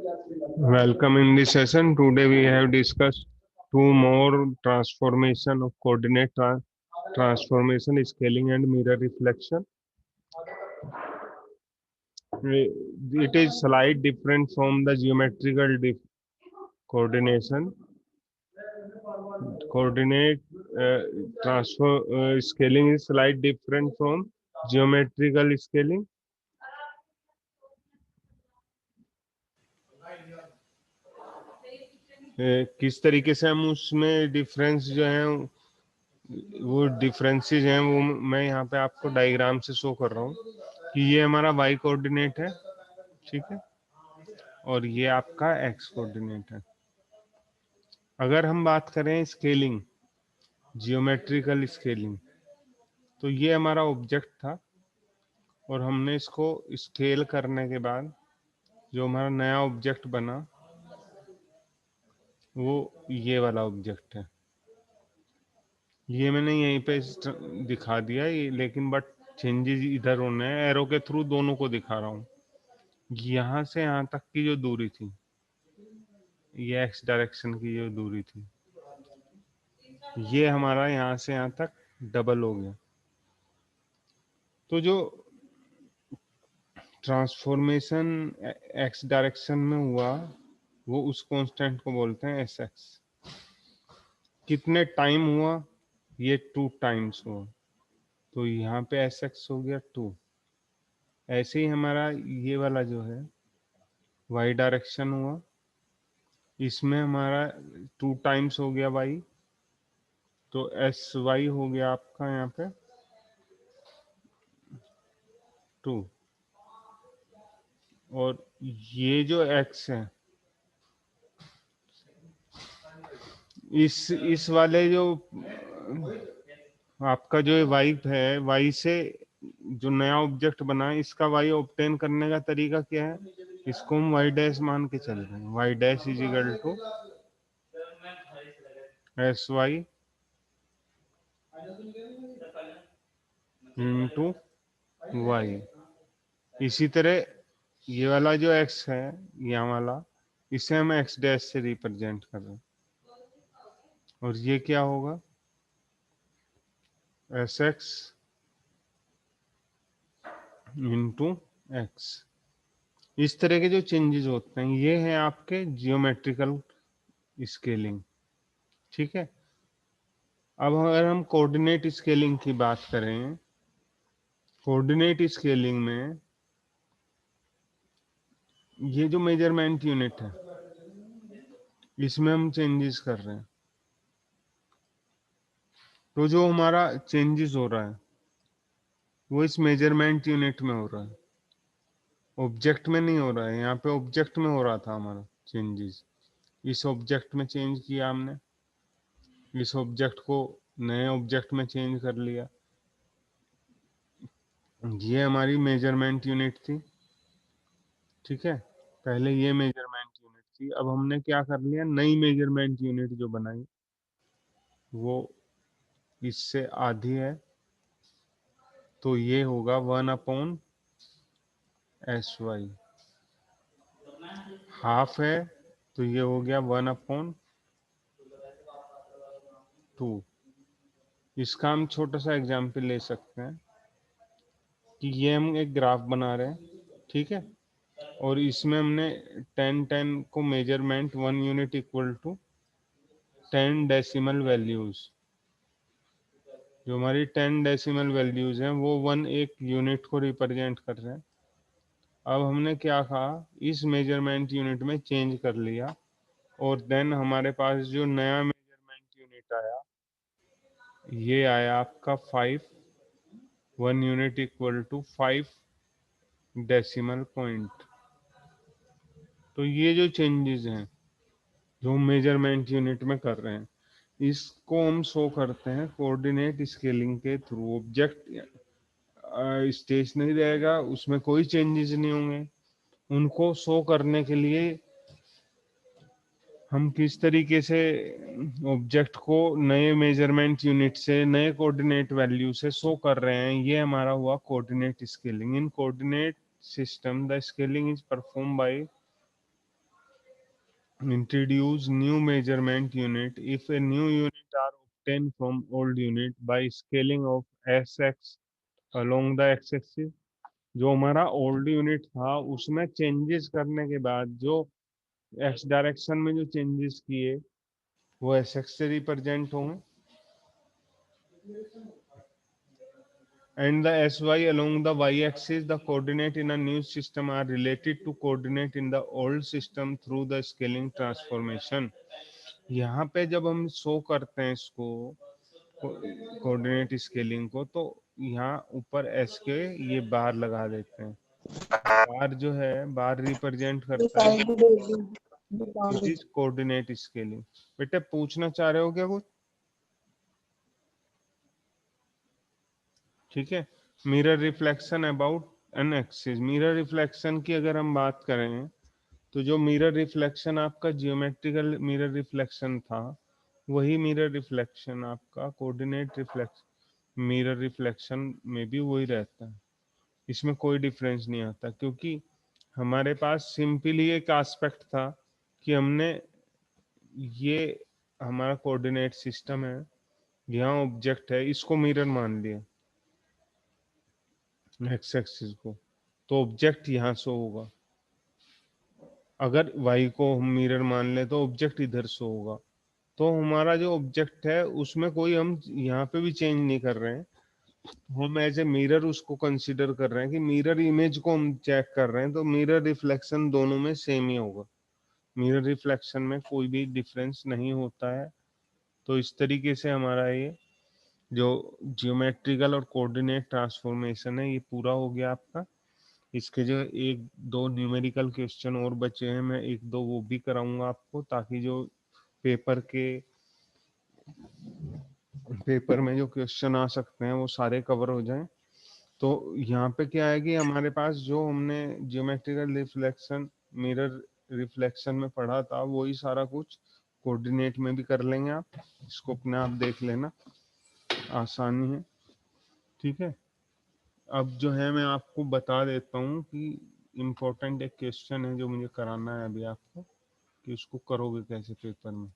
Welcome in this session. Today we have discussed two more transformation of coordinate transformation, scaling and mirror reflection. It is slight different from the geometrical coordination. Coordinate transfer scaling is slight different from geometrical scaling. किस तरीके से हम उसमें difference जो है वो differences हैं वो मैं यहाँ पे आपको डायग्राम से शो कर रहा हूँ कि ये हमारा y कोऑर्डिनेट है, ठीक है, और ये आपका x कोऑर्डिनेट है। अगर हम बात करें स्केलिंग, जियोमेट्रिकल स्केलिंग, तो ये हमारा ऑब्जेक्ट था और हमने इसको स्केल करने के बाद जो हमारा नया ऑब्जेक्ट बना वो ये वाला ऑब्जेक्ट है। ये मैंने यहीं पे दिखा दिया लेकिन बट चेंजेस इधर होने हैं, एरो के थ्रू दोनों को दिखा रहा हूँ। यहाँ से यहाँ तक की जो दूरी थी, ये एक्स डायरेक्शन की जो दूरी थी, ये हमारा यहाँ से यहाँ तक डबल हो गया। तो जो ट्रांसफॉर्मेशन एक्स डायरेक्शन में हुआ वो उस कांस्टेंट को बोलते हैं एस एक्स। कितने टाइम हुआ? ये 2 टाइम्स हुआ, तो यहाँ पे एस एक्स हो गया 2। ऐसे ही हमारा ये वाला जो है वाई डायरेक्शन हुआ, इसमें हमारा 2 टाइम्स हो गया वाई, तो एस वाई हो गया आपका यहाँ पे 2। और ये जो x है, इस वाले जो आपका जो y है, y से जो नया ऑब्जेक्ट बना है इसका y ऑब्टेन करने का तरीका क्या है? इसको हम y डैश मान के चल रहे हैं। y dash is equal to S Y into Y. इसी तरह ये वाला जो x है, यहाँ वाला, इसे हम x डैश से रिप्रेजेंट कर रहे हैं, और ये क्या होगा? S x into x. इस तरह के जो चेंजेस होते हैं ये हैं आपके जियोमेट्रिकल स्केलिंग, ठीक है। अब अगर हम कोऑर्डिनेट स्केलिंग की बात करें, कोऑर्डिनेट स्केलिंग में ये जो मेजरमेंट यूनिट है इसमें हम चेंजेस कर रहे हैं। तो जो हमारा चेंजेस हो रहा है वो इस मेजरमेंट यूनिट में हो रहा है, ऑब्जेक्ट में नहीं हो रहा है। यहाँ पे ऑब्जेक्ट में हो रहा था हमारा चेंजेस, इस ऑब्जेक्ट में चेंज किया हमने, इस ऑब्जेक्ट को नए ऑब्जेक्ट में चेंज कर लिया। ये हमारी मेजरमेंट यूनिट थी, ठीक है। पहले ये मेजरमेंट यूनिट थी, अब हमने क्या कर लिया, नई मेजरमेंट यूनिट जो बनाई वो इससे आधी है, तो ये होगा 1/SY। हाफ है तो ये हो गया 1/2। इसका हम छोटा सा एग्जाम्पल ले सकते हैं कि ये हम एक ग्राफ बना रहे हैं, ठीक है, और इसमें हमने 10 को measurement 1 unit equal to 10 decimal values, जो हमारी 10 डेसिमल वैल्यूज हैं वो 1 यूनिट को रिप्रेजेंट कर रहे हैं। अब हमने क्या कहा, इस मेजरमेंट यूनिट में चेंज कर लिया, और देन हमारे पास जो नया मेजरमेंट यूनिट आया ये आया आपका 5, 1 unit equal to 5 decimal point. तो ये जो चेंजेस हैं जो मेजरमेंट यूनिट में कर रहे हैं इसको हम शो करते हैं कोऑर्डिनेट स्केलिंग के थ्रू। ऑब्जेक्ट स्टेशनरी रहेगा, उसमें कोई चेंजेस नहीं होंगे। उनको शो करने के लिए हम किस तरीके से ऑब्जेक्ट को नए मेजरमेंट यूनिट से, नए कोऑर्डिनेट वैल्यू से शो कर रहे हैं, ये हमारा हुआ coordinate scaling. In coordinate system the scaling is perform by introduce new measurement unit if a new unit are obtained from old unit by scaling of sx along the x axis। जो हमारा old unit था उसमें changes करने के बाद जो x direction में जो चेंजेस किए वो एस एक्स से रिप्रेजेंट होंगे, and the sy along the y axis the coordinate in a new system are related to coordinate in the old system through the scaling transformation। यहाँ पे जब हम शो करते हैं इसको कोऑर्डिनेट स्केलिंग को, तो यहाँ ऊपर एस के ये बार लगा देते हैं। बार जो है बार रिप्रेजेंट करता है दिस इज कोऑर्डिनेट स्केलिंग। बेटे पूछना चाह रहे हो क्या कुछ? ठीक है। Mirror reflection about an axis. Mirror reflection की अगर हम बात करें तो जो मिरर रिफ्लेक्शन आपका जियोमेट्रिकल मिरर रिफ्लेक्शन था वही मिरर रिफ्लेक्शन आपका कोऑर्डिनेट रिफ्लेक्शन मिरर रिफ्लेक्शन में भी वही रहता है। इसमें कोई डिफरेंस नहीं आता, क्योंकि हमारे पास सिंपली एक एस्पेक्ट था कि हमने ये हमारा कोऑर्डिनेट सिस्टम है, यहाँ ऑब्जेक्ट है, इसको मिरर मान लिया एक्स एक्सिस को, तो ऑब्जेक्ट यहाँ से होगा। अगर वाई को हम मिरर मान ले तो ऑब्जेक्ट इधर से होगा। तो हमारा जो ऑब्जेक्ट है उसमें कोई हम यहाँ पे भी चेंज नहीं कर रहे हैं, हम एज ए मिरर उसको कंसीडर कर रहे हैं कि मिरर इमेज को हम चेक कर रहे हैं, तो मिरर रिफ्लेक्शन दोनों में सेम ही होगा, मिरर रिफ्लेक्शन में कोई भी डिफरेंस नहीं होता है। तो इस तरीके से हमारा ये जो जियोमेट्रिकल और कोऑर्डिनेट ट्रांसफॉर्मेशन है ये पूरा हो गया आपका। इसके जो एक दो न्यूमेरिकल क्वेश्चन और बचे हैं, मैं एक दो वो भी कराऊंगा आपको, ताकि जो पेपर में जो क्वेश्चन आ सकते हैं वो सारे कवर हो जाएं। तो यहाँ पे क्या है कि हमारे पास जो हमने ज्योमेट्रिकल रिफ्लेक्शन मिरर रिफ्लेक्शन में पढ़ा था वही सारा कुछ कोऑर्डिनेट में भी कर लेंगे आप, इसको अपने आप देख लेना, आसानी है। ठीक है। अब जो है मैं आपको बता देता हूँ कि इम्पोर्टेंट एक क्वेश्चन है जो मुझे कराना है अभी आपको, कि उसको करोगे कैसे पेपर में।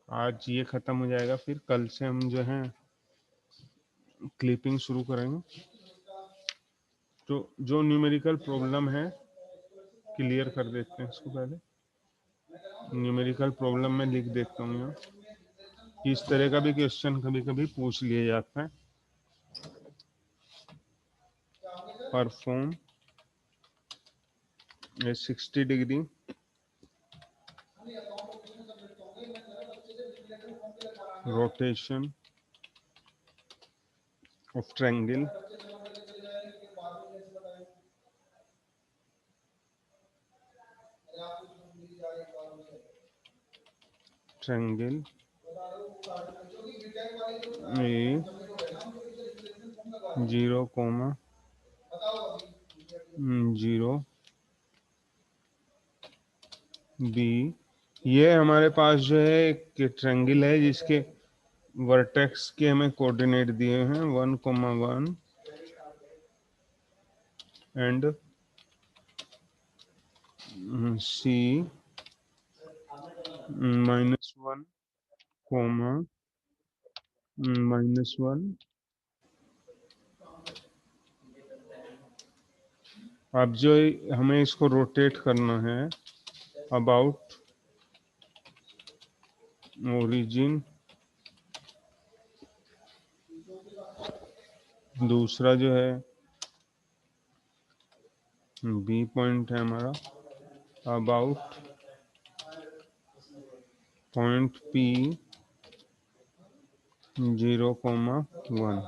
आज ये खत्म हो जाएगा, फिर कल से हम जो है क्लिपिंग शुरू करेंगे। तो जो न्यूमेरिकल प्रॉब्लम है क्लियर कर देते हैं इसको पहले। न्यूमेरिकल प्रॉब्लम में लिख देता हूँ यहाँ, इस तरह का भी क्वेश्चन कभी कभी पूछ लिया जाता है। Perform a 60 degree rotation of triangle triangle A 0, 0 B. ये हमारे पास जो है एक ट्रायंगल है जिसके वर्टेक्स के हमें कोऑर्डिनेट दिए हैं 1,1 एंड सी -1, -1। अब जो हमें इसको रोटेट करना है अबाउट ओरिजिन, दूसरा जो है बी पॉइंट है हमारा अबाउट पॉइंट पी 0,1।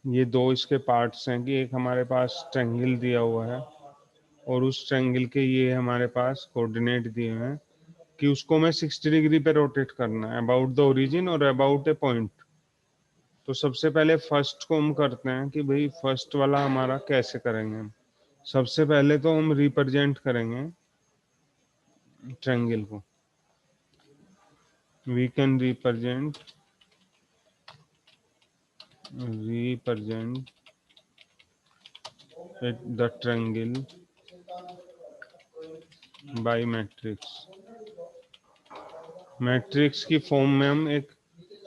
ये दो इसके पार्ट्स हैं कि एक हमारे पास ट्रायंगल दिया हुआ है और उस ट्रायंगल के ये हमारे पास कोऑर्डिनेट दिए हैं कि उसको हमें 60 डिग्री पे रोटेट करना है अबाउट द ओरिजिन और अबाउट ए पॉइंट। तो सबसे पहले फर्स्ट को हम करते हैं कि भाई फर्स्ट वाला हमारा कैसे करेंगे हम। सबसे पहले तो हम रिप्रेजेंट करेंगे ट्रायंगल को। We can represent the triangle by matrix. Matrix की फॉर्म में हम एक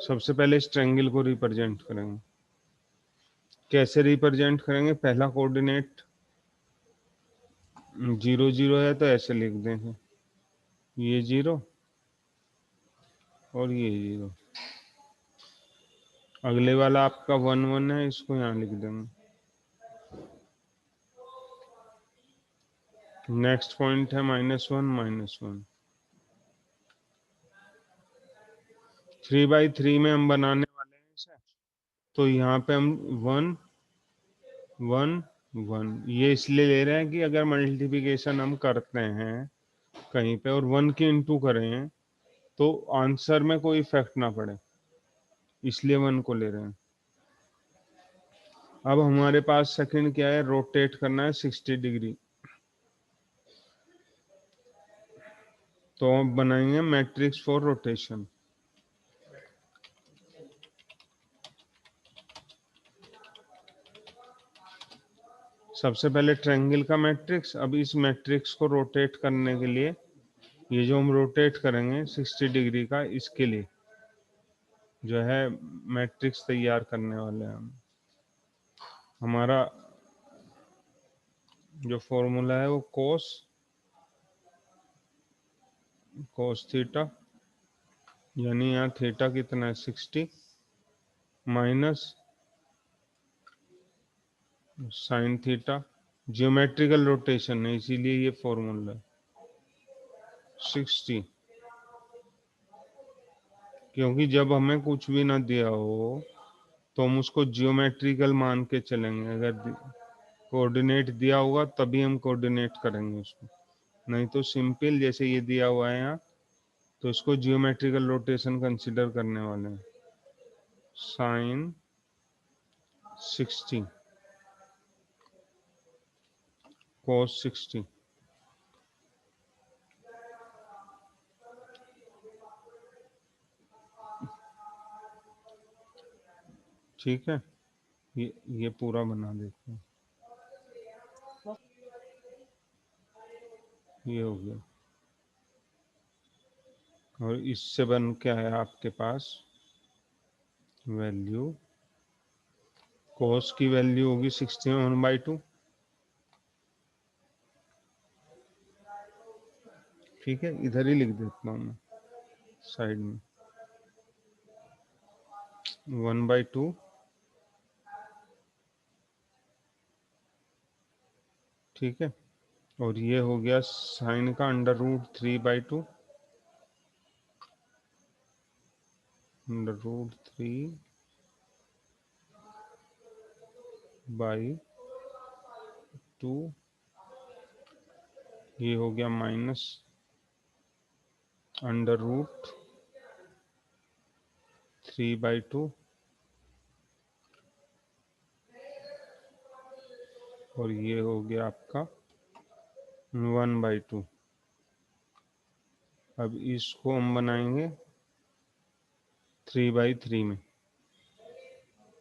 सबसे पहले इस ट्रायंगल को रिप्रेजेंट करेंगे। कैसे रिप्रेजेंट करेंगे? पहला कोऑर्डिनेट 0 0 है तो ऐसे लिख देंगे, ये 0 और ये 0। अगले वाला आपका 1 1 है, इसको यहाँ लिख देंगे। नेक्स्ट पॉइंट है -1 -1। 3/3 में हम बनाने वाले हैं इसे, तो यहाँ पे हम 1 1 1 ये इसलिए ले रहे हैं कि अगर मल्टीप्लिकेशन हम करते हैं कहीं पे और 1 की इंटू करें तो आंसर में कोई इफेक्ट ना पड़े, इसलिए 1 को ले रहे हैं। अब हमारे पास सेकंड क्या है? रोटेट करना है 60 डिग्री। तो हम बनाएंगे मैट्रिक्स फॉर रोटेशन। सबसे पहले ट्रायंगल का मैट्रिक्स। अब इस मैट्रिक्स को रोटेट करने के लिए, ये जो हम रोटेट करेंगे 60 डिग्री का, इसके लिए जो है मैट्रिक्स तैयार करने वाले हैं हम। हमारा जो फॉर्मूला है वो कोस थीटा, यानी यहाँ थीटा कितना है 60, minus sine theta. Geometrical rotation है इसीलिए ये फॉर्मूला है 60। क्योंकि जब हमें कुछ भी ना दिया हो तो हम उसको जियोमेट्रिकल मान के चलेंगे। अगर कोऑर्डिनेट दिया होगा तभी हम कोऑर्डिनेट करेंगे उसको, नहीं तो सिंपल जैसे ये दिया हुआ है यहाँ, तो इसको जियोमेट्रिकल रोटेशन कंसीडर करने वाले हैं। Sine 60 cos 60। ठीक है, ये पूरा बना देते हैं। ये हो गया, और इससे बन क्या है आपके पास वैल्यू, cos की वैल्यू होगी 61/2। ठीक है, इधर ही लिख देता हूँ मैं साइड में 1/2। ठीक है, और ये हो गया साइन का √3/2, √3/2। ये हो गया माइनस √3/2, और ये हो गया आपका 1/2। अब इसको हम बनाएंगे 3/3 में,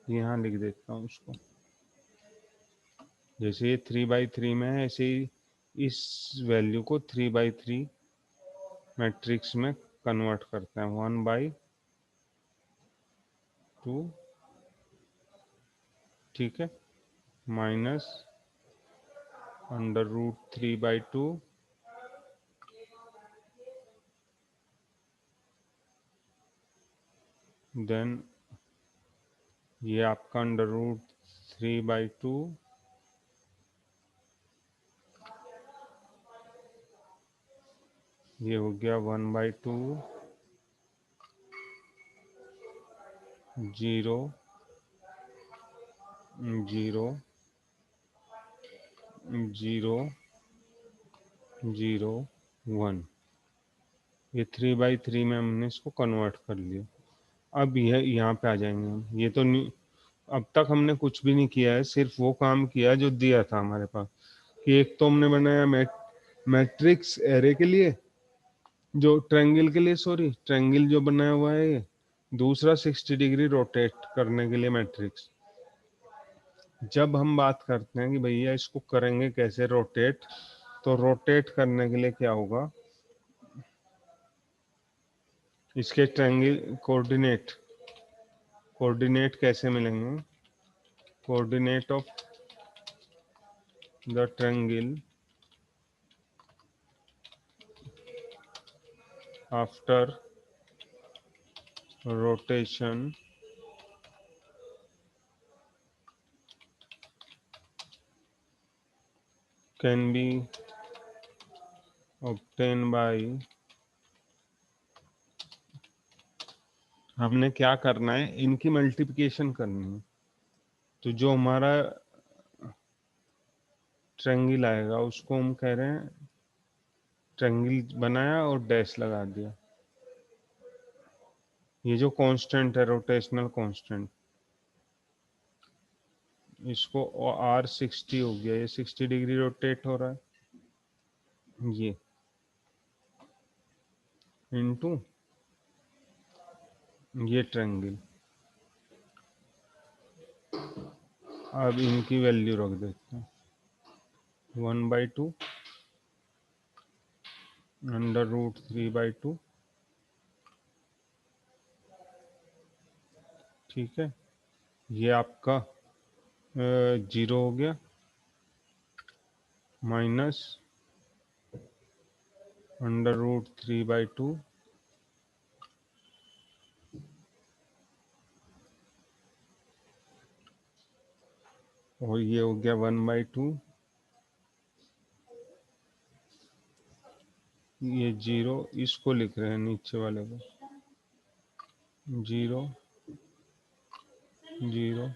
यहाँ लिख देता हूँ उसको। जैसे ये 3/3 में है, ऐसे ही इस वैल्यू को 3/3 मैट्रिक्स में कन्वर्ट करते हैं 1/2। ठीक है, माइनस √3/2, देन ये आपका √3/2, ये हो गया 1/2, 0 0 0 0 1। ये 3/3 में हमने इसको कन्वर्ट कर लिया। अब यह यहाँ पे आ जाएंगे हम। ये तो नहीं, अब तक हमने कुछ भी नहीं किया है, सिर्फ वो काम किया जो दिया था हमारे पास, कि एक तो हमने बनाया मैट्रिक्स एरे के लिए, जो ट्रायंगल के लिए, सॉरी ट्रायंगल जो बनाया हुआ है ये। दूसरा 60 डिग्री रोटेट करने के लिए मैट्रिक्स। जब हम बात करते हैं कि भैया इसको करेंगे कैसे रोटेट, तो रोटेट करने के लिए क्या होगा, इसके ट्रायंगल कोऑर्डिनेट, कोऑर्डिनेट कैसे मिलेंगे, coordinate of the triangle after rotation can be obtain bye, हमने क्या करना है, इनकी मल्टीप्लिकेशन करनी है। तो जो हमारा ट्रायंगल आएगा उसको हम कह रहे हैं, ट्रायंगल बनाया और डैश लगा दिया। ये जो कांस्टेंट है रोटेशनल कांस्टेंट, इसको R60 हो गया, ये 60 डिग्री रोटेट हो रहा है, ये इनटू ये ट्रायंगल। अब इनकी वैल्यू रख देते हैं, 1/2 √3/2, ठीक है। ये आपका 0 हो गया, माइनस √3/2, और ये हो गया 1/2, ये 0, इसको लिख रहे हैं नीचे वाले को, 0 0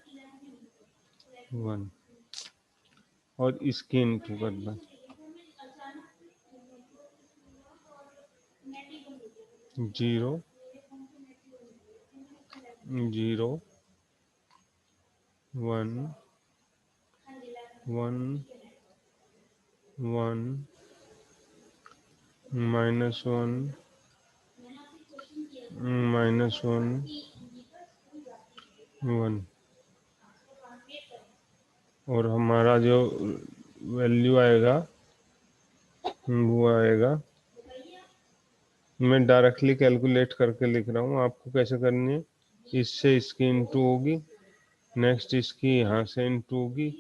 1, और इसके इनटू करना, 0 0 1 1 1 -1 -1 1, और हमारा जो वैल्यू आएगा वो आएगा, मैं डायरेक्टली कैलकुलेट करके लिख रहा हूँ, आपको कैसे करनी है, इससे इसकी इंटू होगी, नेक्स्ट इसकी यहाँ से इंटू होगी,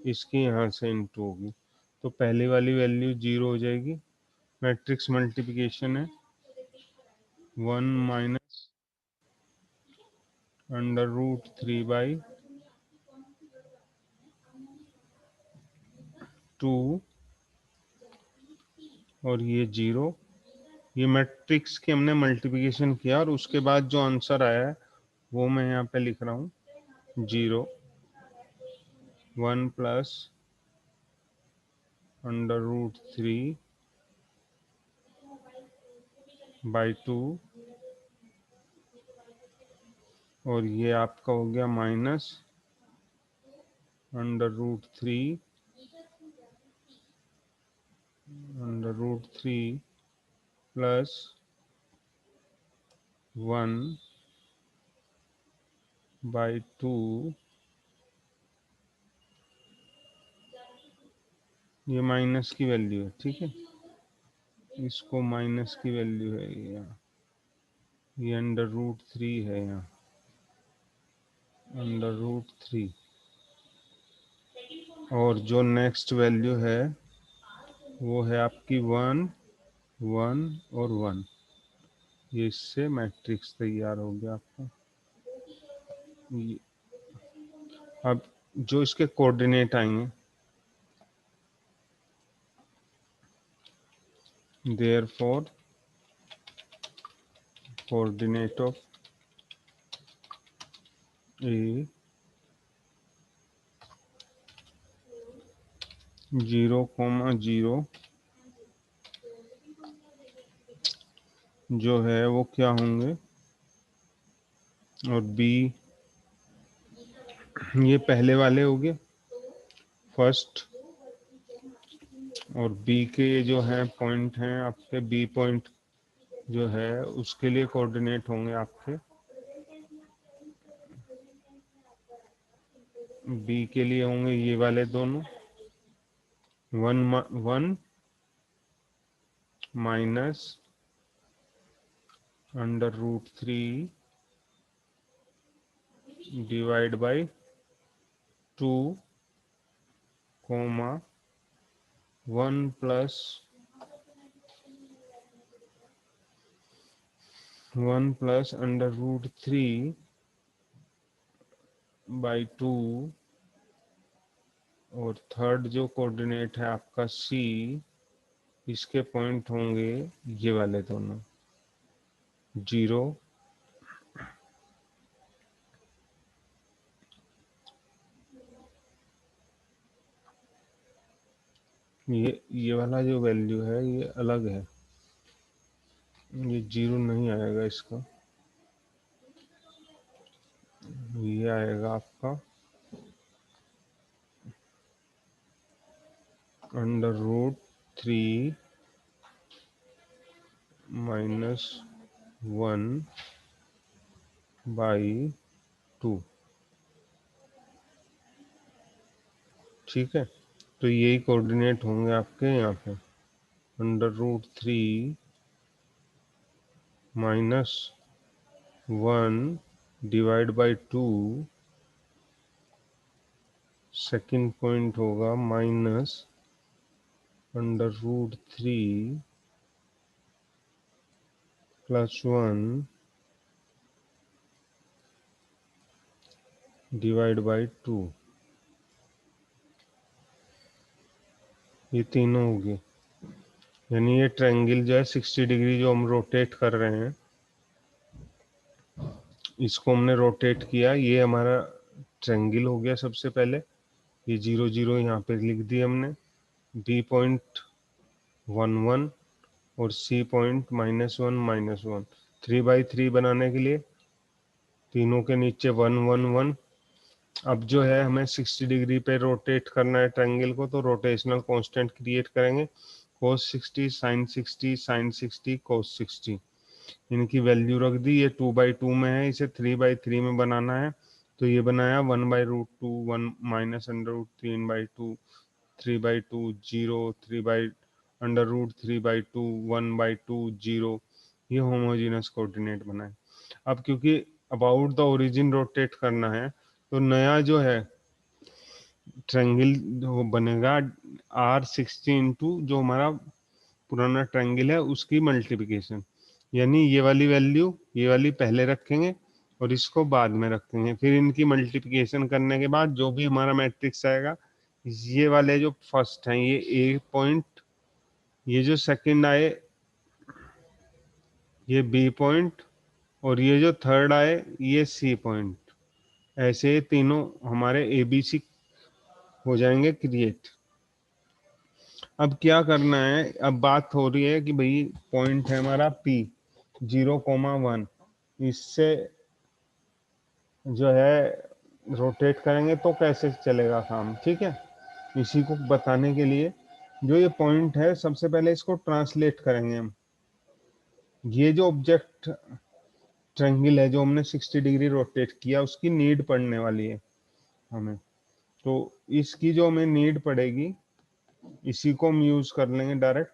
इसकी यहाँ से इंटू होगी, तो पहली वाली वैल्यू 0 हो जाएगी। मैट्रिक्स मल्टीप्लिकेशन है, 1 माइनस √3/2, और ये 0, ये मैट्रिक्स की हमने मल्टीप्लिकेशन किया, और उसके बाद जो आंसर आया है वो मैं यहाँ पे लिख रहा हूँ, 0 1 प्लस √3/2, और ये आपका हो गया माइनस √3 प्लस 1/2, ये माइनस की वैल्यू है, ठीक है, इसको माइनस की वैल्यू है ये √3 है, यहाँ √3, और जो नेक्स्ट वैल्यू है वो है आपकी 1 1 और 1, ये इससे मैट्रिक्स तैयार हो गया आपका। अब जो इसके कोऑर्डिनेट आएंगे, देयरफॉर कोऑर्डिनेट ऑफ ए 0,0 जो है वो क्या होंगे, और बी, ये पहले वाले हो गए फर्स्ट, और बी के जो है पॉइंट हैं आपके, बी पॉइंट जो है उसके लिए कोऑर्डिनेट होंगे आपके, बी के लिए होंगे ये वाले दोनों, 1 1 minus √3 divide by 2 comma 1 plus 1 + √3 by 2, और थर्ड जो कोऑर्डिनेट है आपका C, इसके पॉइंट होंगे ये वाले दोनों 0, ये वाला जो वैल्यू है ये अलग है, ये 0 नहीं आएगा इसका, ये आएगा आपका √3 - 1 बाई 2। ठीक है, तो यही कोऑर्डिनेट होंगे आपके यहाँ पे, √3 - 1 डिवाइड बाई 2, सेकंड पॉइंट होगा -√3 + 1 डिवाइड बाई 2, ये तीनों हो गए। यानी ये ट्रायंगल जो है 60 डिग्री जो हम रोटेट कर रहे हैं, इसको हमने रोटेट किया, ये हमारा ट्रायंगल हो गया। सबसे पहले ये 0 0 यहाँ पे लिख दिए हमने, B पॉइंट 1 1 और C पॉइंट -1 -1। 3/3 बनाने के लिए तीनों के नीचे 1 1 1। अब जो है हमें 60 डिग्री पे रोटेट करना है ट्रायंगल को, तो रोटेशनल कांस्टेंट क्रिएट करेंगे, cos 60 sin 60 sin 60 cos 60। इनकी वैल्यू रख दी, ये 2/2 में है, इसे 3/3 में बनाना है, तो ये बनाया 1/√2 1 -√3/2 3/2 0 3/√3/2 1/2 0। ये होमोजेनस कोऑर्डिनेट बनाए। अब क्योंकि अबाउट द ओरिजिन रोटेट करना है, तो नया जो है ट्रायंगल जो बनेगा R60 इंटू जो हमारा पुराना ट्रायंगल है उसकी मल्टीप्लिकेशन। यानी ये वाली वैल्यू, ये वाली पहले रखेंगे और इसको बाद में रखेंगे, फिर इनकी मल्टीप्लिकेशन करने के बाद जो भी हमारा मैट्रिक्स आएगा, ये वाले जो फर्स्ट हैं ये A पॉइंट, ये जो सेकंड आए ये B पॉइंट, और ये जो थर्ड आए ये C पॉइंट। ऐसे तीनों हमारे ABC हो जाएंगे क्रिएट। अब क्या करना है, अब बात हो रही है कि भाई पॉइंट है हमारा P 0,1, इससे जो है रोटेट करेंगे तो कैसे चलेगा काम। ठीक है, इसी को बताने के लिए जो ये पॉइंट है, सबसे पहले इसको ट्रांसलेट करेंगे हम। ये जो ऑब्जेक्ट ट्रायंगल है जो हमने 60 डिग्री रोटेट किया, उसकी नीड पड़ने वाली है हमें, तो इसकी जो हमें नीड पड़ेगी इसी को हम यूज कर लेंगे डायरेक्ट।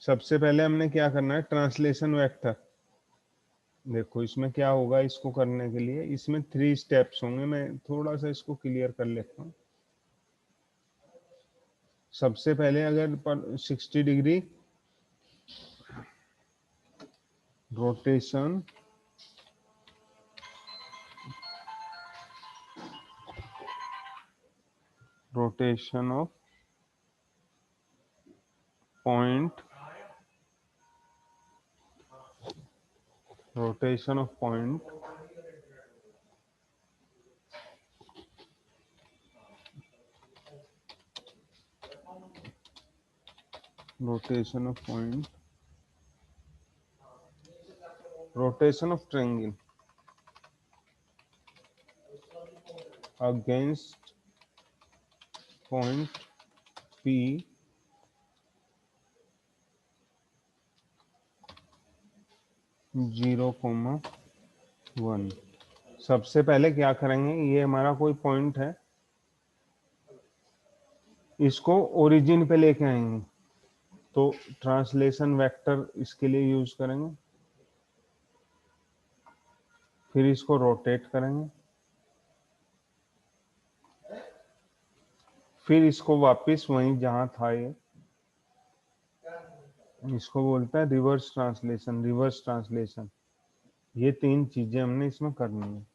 सबसे पहले हमने क्या करना है, ट्रांसलेशन वेक्टर। देखो इसमें क्या होगा, इसको करने के लिए इसमें 3 स्टेप्स होंगे, मैं थोड़ा सा इसको क्लियर कर लेता हूँ। सबसे पहले अगर 60 degree rotation of point, rotation of point rotation of point rotation of triangle against point P 0,1। सबसे पहले क्या करेंगे, ये हमारा कोई पॉइंट है, इसको ओरिजिन पे लेके आएंगे, तो ट्रांसलेशन वेक्टर इसके लिए यूज करेंगे। फिर इसको रोटेट करेंगे, फिर इसको वापस वहीं जहां था ये, इसको बोलता है रिवर्स ट्रांसलेशन। रिवर्स ट्रांसलेशन, ये तीन चीजें हमने इसमें करनी है।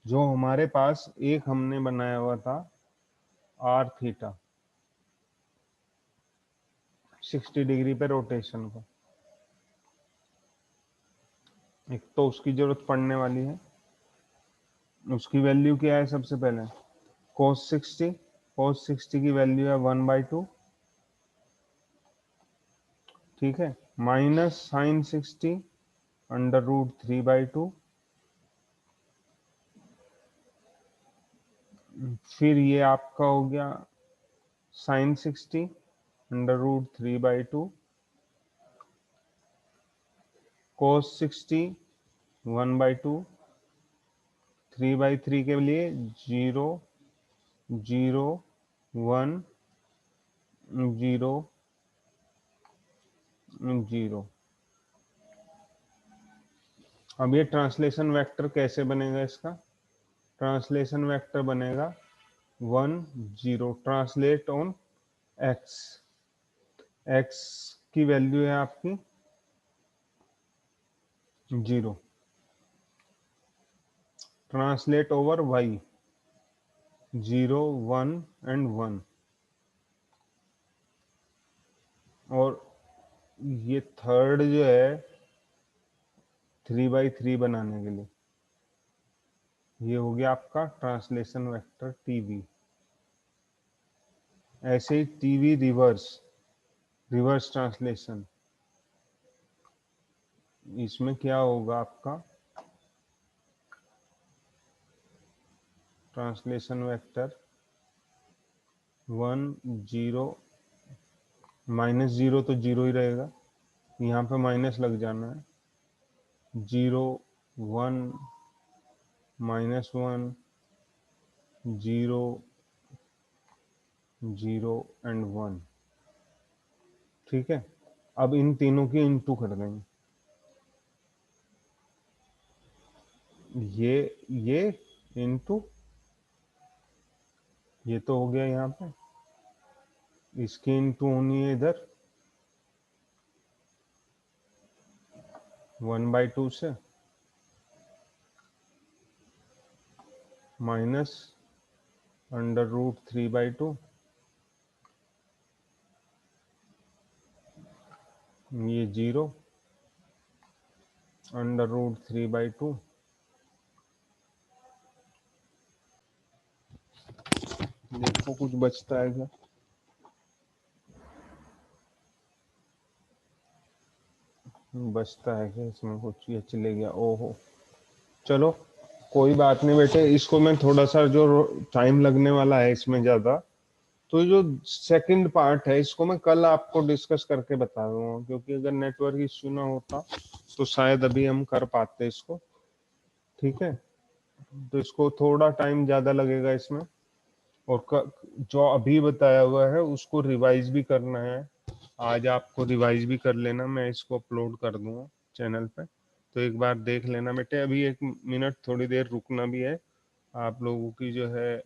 जो हमारे पास एक हमने बनाया हुआ था आर थीटा 60 डिग्री पे रोटेशन का, एक तो उसकी जरूरत पड़ने वाली है। उसकी वैल्यू क्या है? सबसे पहले cos 60, cos 60 की वैल्यू है 1/2, ठीक है, माइनस साइन 60 √3/2। फिर ये आपका हो गया साइन 60 √3/2, cos 60 1/2, 3/3 के लिए 0 0 1 0 0। अब ये ट्रांसलेशन वेक्टर कैसे बनेगा? इसका ट्रांसलेशन वेक्टर बनेगा 1 0, ट्रांसलेट ऑन एक्स। एक्स की वैल्यू है आपकी 0, ट्रांसलेट ओवर वाई 0 1 एंड 1। और ये थर्ड जो है 3/3 बनाने के लिए, ये हो गया आपका ट्रांसलेशन वेक्टर टीवी। ऐसे ही टीवी रिवर्स, रिवर्स ट्रांसलेशन, इसमें क्या होगा आपका ट्रांसलेशन वेक्टर 1 0, -0 तो 0 ही रहेगा, यहाँ पे माइनस लग जाना है, 0 1 -1 0 0 एंड 1, ठीक है। अब इन तीनों की इंटू कर देंगे, ये इंटू ये तो हो गया यहाँ पे, इसकी इंटू होनी है इधर 1/2 से, माइनस √3/2, ये 0 √3/2। देखो कुछ बचता है क्या? बचता है क्या इसमें कुछ? ये चले गया, ओहो। चलो कोई बात नहीं बेटे, इसको मैं थोड़ा सा जो टाइम लगने वाला है इसमें ज्यादा, तो जो सेकंड पार्ट है इसको मैं कल आपको डिस्कस करके बता दूंगा, क्योंकि अगर नेटवर्क इश्यू ना होता तो शायद अभी हम कर पाते इसको, ठीक है। तो इसको थोड़ा टाइम ज्यादा लगेगा इसमें, और जो अभी बताया हुआ है उसको रिवाइज भी करना है। आज आपको रिवाइज भी कर लेना, मैं इसको अपलोड कर दूंगा चैनल पे, तो एक बार देख लेना बेटे। अभी 1 मिनट थोड़ी देर रुकना भी है, आप लोगों की जो है